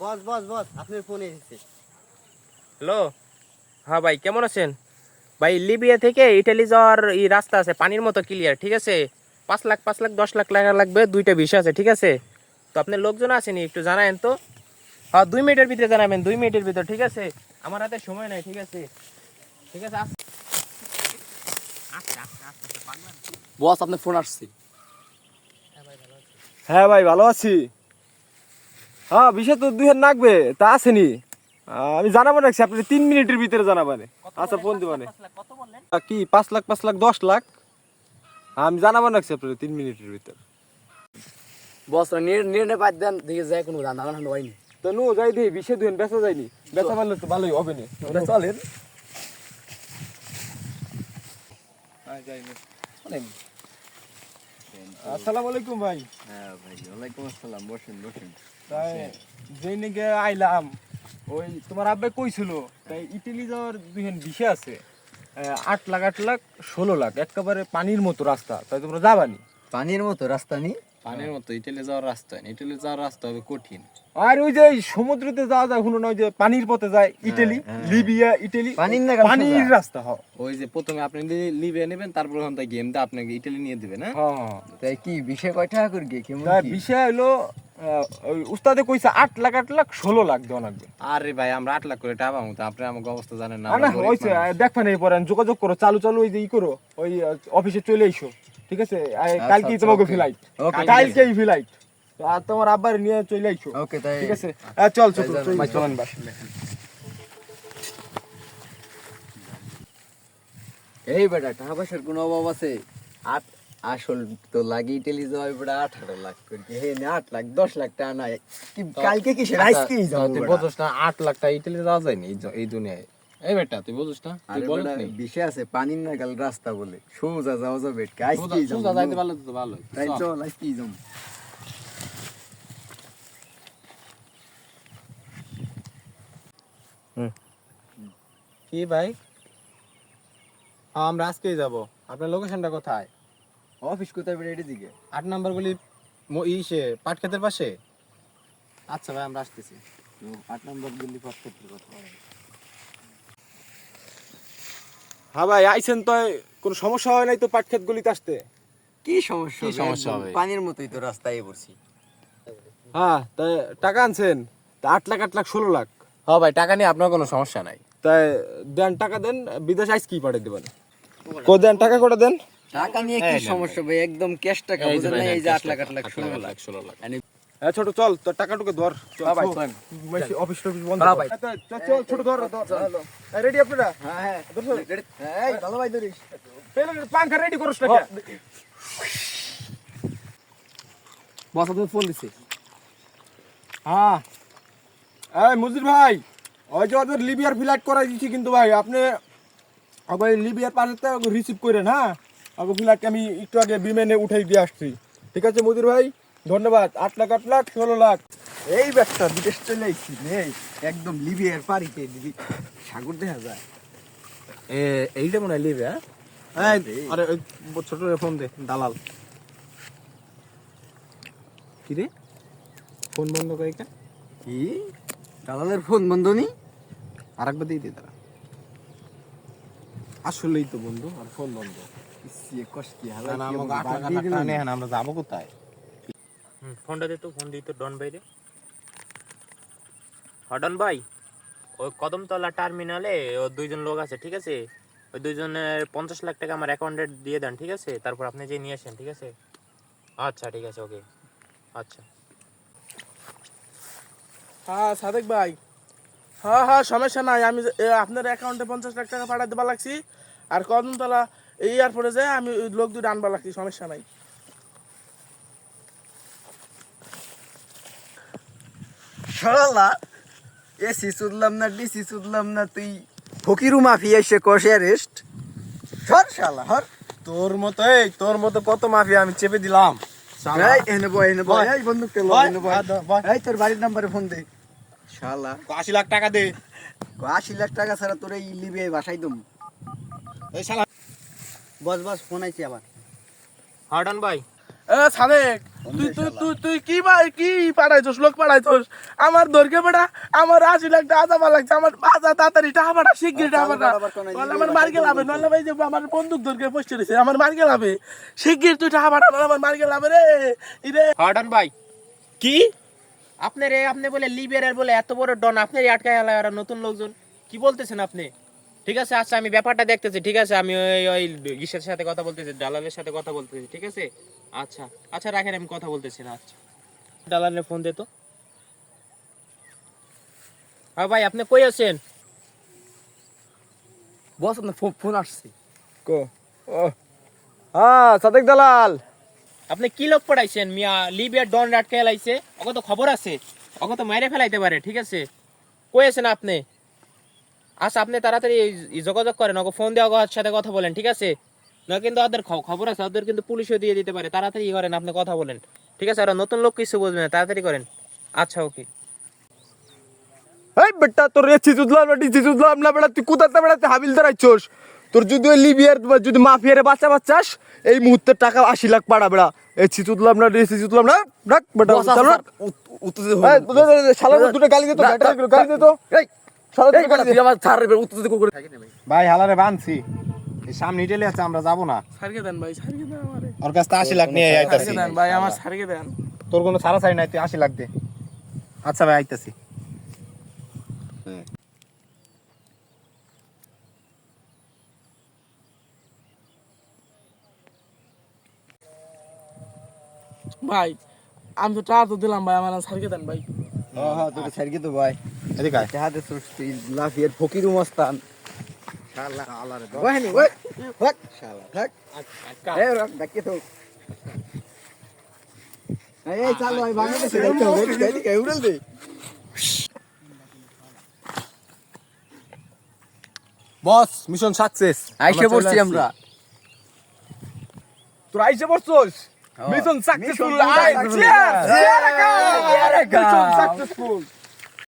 বস বস বস আপনার ফোন এসেছে। হ্যালো, হ্যাঁ ভাই কেমন আছেন? ভাই লিবিয়া থেকে ইটালি যাওয়ার এই রাস্তা আছে পানির মতো ক্লিয়ার, ঠিক আছে? 5 লাখ 5 লাখ 10 লাখ টাকা লাগবে, 2টা বিষয় আছে, ঠিক আছে? তো আপনার লোকজন আসেনি, একটু জানায়েন তো। হ্যাঁ 2 মিনিটের ভিতরে জানাবেন, 2 মিনিটের ভিতর, ঠিক আছে? আমার হাতে সময় নাই, ঠিক আছে? ঠিক আছে বস আপনার ফোন আসছে। হ্যাঁ ভাই ভালো আছি। হ্যাঁ বিষয় তো 2 হাজার লাগবে, তা আসেনি। আমি জানাবো রাখছি, আপনি 3 মিনিটের ভিতরে জানাবানে। আচ্ছা ফোন দিবানে। কি 5 লাখ 5 লাখ 10 লাখ? আমি জানাবো রাখছি আপনার 3 মিনিটের ভিতর। বস নিয়ে বাদ দেন, দেখে যায় কোনো রান্না বান্না হয়নি। তো নো যাই দিই, বিষয় 2 বেচা যায়নি, বেচা পারলে তো ভালোই হবে না। চলেন। আসসালামু আলাইকুম ভাই। হ্যাঁ ভাই, ওয়ালাইকুম আসসালাম। বসেন বসেন। তাই যেই নাকি আইলাম, ওই তোমার আব্বা কইছিল তাই ইটালি যাওয়ার 2 হাজার বিষয় আছে। 8 লাখ 8 লাখ 16 লাখ একেবারে পানির মতো রাস্তা, তাই তোমরা যাবানি? পানির মতো রাস্তা নেই। পানির মতো ইটালি যাওয়ার রাস্তা নেই, ইটালি যাওয়ার রাস্তা হবে কঠিন। আর ওই যে সমুদ্রতে যাওয়া যায় শুনো না, ওই যে পানির পথে যায় ইটালি, লিবিয়া ইটালি, পানির না পানির রাস্তা। হ্যাঁ ওই যে প্রথমে আপনি লিবিয়া নেবেন, তারপর ওখান থেকে গেম দিয়ে আপনাকে ইটালি নিয়ে দিবে না। হ্যাঁ তাই কি বিষয় কয় টাকা করে গিয়ে কেমন তাই কি? বিষয় হলো ওই উস্তাদে কইছে 8 লাখ 8 লাখ 16 লাখ দেওয়া লাগবে। আরে ভাই আমরা 8 লাখ করে টাকা পাবো, তো আপনি আমাকে অবস্থা জানেন না। না আমরা না গরিব হইছে, মানুষ। দেখবেন এই পরে যোগাযোগ করো, চালু চালু ওই যে ই করো, ওই অফিসে চলে এসো, ঠিক আছে? কালকেই আচ্ছা, তোমাকে okay. ফ্লাইট, Okay, কালকেই ফ্লাইট। আর তোমার আব্বার নিয়ে চলে আইসো, ওকে তাই। ঠিক আছে? চল চল তাই চল, ভাই, চলেন বাস। এই বেটা টাকা পয়সার কোনো অভাব আছে? আসল তো লাগে ইটালি যাওয়ার বেটা 18 লাখ করে। হে না 8 লাখ 10 লাখ টাকা নাই কি কালকে কি সেটা আজকেই যাবো তুই বেটা। বুঝছ না 8 লাখ টাকা ইটালি যাওয়া যায় না এই দুনিয়ায়। এই বেটা তুই বুঝছ না, তুই আরে বলিস বেটা নি। বিষয় আছে পানির না গাল রাস্তা বলে সোজা যাওয়া যাবে আজকেই যাবো। সোজা যাইতে পারলে তো ভালো। তাই চল আজকেই যাবো। কি ভাই? আমরা আজকেই যাব। আপনার লোকেশনটা কোথায়? অফিস কোথায় বেটা এটি দিকে? 8 নাম্বার গলি ইসে পাটক্ষেতের পাশে। আচ্ছা ভাই আমরা আসতেছি। 8 নম্বর দিল্লি পার্কের কথা। হ্যাঁ ভাই আইছেন, তো কোনো সমস্যা হয় নাই তো পাটক্ষেত গলিতে আসতে? কি সমস্যা কি সমস্যা হবে? পানির মতোই তো রাস্তায় পড়ছি। হ্যাঁ তাই টাকা আনছেন? তা 8 লাখ 8 লাখ 16 লাখ। হ্যাঁ ভাই টাকা নিয়ে আপনার কোনো সমস্যা নাই। তাই দেন, টাকা দেন, বিদেশ আইস কি পাঠিয়ে দেবেন। কো দেন, টাকা করে দেন। টাকা নিয়ে কি এই নেন সমস্যা ভাই? একদম ক্যাশ টাকা, এই যে বুঝেন ভাই, না? এই যে cash 8 লাখ টাকা, 8 লাখ 16 লাখ। 16 লাখ। হ্যাঁ ছোট চল, তোর টাকাটুকু ধর। হ্যাঁ ভাই, চল। অফিস টফিস বন্ধ হ্যাঁ কর। ভাই। চল ছোট ধর। রেডি আপনারা? হ্যাঁ হ্যাঁ ধরছো? এই ভালো ভাই ধরিস। পাঙ্খা রেডি করছ না? বস আপনি ফোন দিছে। হ্যাঁ এই মুজির ভাই, ওই যে ওদের লিবিয়ার ফ্লাইট করাই দিচ্ছি কিন্তু ভাই, আপনি ওই লিবিয়ার পাশে রিসিভ করেন। হ্যাঁ ওই ফ্লাইটকে আমি একটু আগে বিমানে উঠাই দিয়ে আসছি, ঠিক আছে মুজির ভাই? ধন্যবাদ। 8 লাখ 8 লাখ 16 লাখ। এই ব্যাগটা বিদেশ চলে আইছি রে, একদম লিবিয়ার পারিতে দিবি সাগর দেখা যায়। এইটা মনে হয় লিবে। হ্যাঁ আরে ওই ছোট ফোন দে, দালাল। কি রে ফোন বন্ধ করে কেন? কি দালালের ফোন বন্ধ নি? আরেকবার দিয়ে দে তারা। আসলেই তো বন্ধু, আর ফোন বন্ধ। ইসে কষ্ট কি না হালা না কি আমাকে 8 লাখ দিয়ে টাকা দিলাম। নিয়ে আমরা যাবো কোথায়? ফোনটা দে তো, ফোন দিই তো ডন ভাই রে। ডন ভাই, ওই কদমতলা টার্মিনালে ও 2জন লোক আছে, ঠিক আছে? ওই 2জনের 50 লাখ টাকা আমার অ্যাকাউন্টে দিয়ে দেন, ঠিক আছে? তারপর আপনি যে নিয়ে আসেন, ঠিক আছে? আচ্ছা ঠিক আছে, ওকে। আচ্ছা হ্যাঁ সাদেক ভাই, হ্যাঁ হ্যাঁ সমস্যা নাই, আমি আপনার অ্যাকাউন্টে 50 লাখ টাকা পাঠাই দেবা লাগছি। আর কদমতলা এই এয়ারপোর্টে যায় আমি ওই লোক দুটো আনবা লাগছি, সমস্যা নাই। শালা এসি সুদলাম না ডিসি সুদলাম না, তুই ফকিরু মাফিয়া এসে কষে রেস্ট সর শালা হর। তোর মতো কত মাফিয়া আমি চেপে দিলাম। এই এনে বয় এই বন্দুক তেল বয়, এনে বয়। এই তোর বাড়ির নাম্বারে ফোন দে শালা। 80 লাখ টাকা দে। 80 লাখ টাকা ছাড়া তোর এই লিবিয়ায় বাসাই দম। এই শালা বস বস ফোন আইছে আবার। ডন ভাই, সাদেক তুই কি পাঠাইছস লোক পাঠাইছস আমার দরকে বেটা আমার 80 লাখ টাকা দাবা লাগছে আমার বাজা তাড়াতাড়ি টাকা পাঠা শিগগির টাকা পাঠা নলে আমার মার গেলাবে নলে ভাই যে আমার বন্দুক দরকে বসে রইছে আমার মার গেলাবে শিগগির তুই টাকা পাঠা নলে আমার মার গেলাবে রে ইরে হার্ডন ভাই কি আপনি বলে লিবিয়ার বলে এত বড় ডন আপনারই আটকায় আলা আর নতুন লোকজন কি বলতেছেন আপনি ঠিক আছে আচ্ছা আমি ব্যাপারটা দেখতেছি ঠিক আছে আমি ওই ইসের সাথে কথা বলতেছি দালালের সাথে কথা বলতেছি ঠিক আছে আচ্ছা আচ্ছা রাখেন আমি কথা বলতেছি না আচ্ছা দালালের ফোন দে তো হ্যাঁ ভাই আপনি কই আছেন বস আপনার ফোন আসছে কো ও হ্যাঁ সাদেক দালাল আপনি কি লোক পড়াইছেন মিয়া লিবিয়ার ডন আটকে লাইছে ওকে তো খবর আছে ওকে তো মাইরে ফেলাইতে পারে ঠিক আছে কই আছেন আপনি আচ্ছা আপনি তাড়াতাড়ি যোগাযোগ করেন ওকে ফোন দিয়ে ওর সাথে কথা বলেন ঠিক আছে না কিন্তু ওদের খবর আছে ওদের কিন্তু পুলিশও দিয়ে দিতে পারে তাড়াতাড়ি করেন আপনি কথা বলেন ঠিক আছে ওরা নতুন লোক কিছু বুঝবে না তাড়াতাড়ি করেন আচ্ছা ওকে এই বেটা তোর চিজুদলাম না বেটা তুই কোথাতে বেড়াতে হাবিলদার আইছস তোর যদি ওই লিবিয়ার যদি মাফিয়ারে বাঁচাস এই মুহূর্তে টাকা 80 লাখ পাড়া বেড়া এই চিজুদলাম না রাখ বেটা চল শালা দুটো গালি দে তো গালি দে তো এই শালা দুটো গালি দে আমার ছাড় উত্তর করে ভাই হালারে বানছি এই সামনে ইটালি আছে আমরা যাব না সারকে দেন ভাই সারকে দেন আমারে ওর কাছে 80 লাখ নিয়ে আইতাছি সারকে দেন ভাই আমার সারকে দেন তোর কোনো সারা চাই নাই তুই 80 লাখ দে আচ্ছা ভাই আইতাছি ভাই আমি তো টাকা তো দিলাম ভাই আমার সারকে দেন ভাই হ্যাঁ তোর সাইড তো ভাই এদিকে আয় হাতে সুস্তি লাফিয়ার ফকির মস্তান শালা আলারে ওই ওই শালা থাক এই রাখ ডাকে তো এই চাল ভাই বাংলাদেশে দেখতে হবে এদিকে উড়াল দে বস মিশন সাকসেস আইসে পড়ছি আমরা তোর আইসে পড়ছস mission successful Mission successful. Cheers cheers mission successful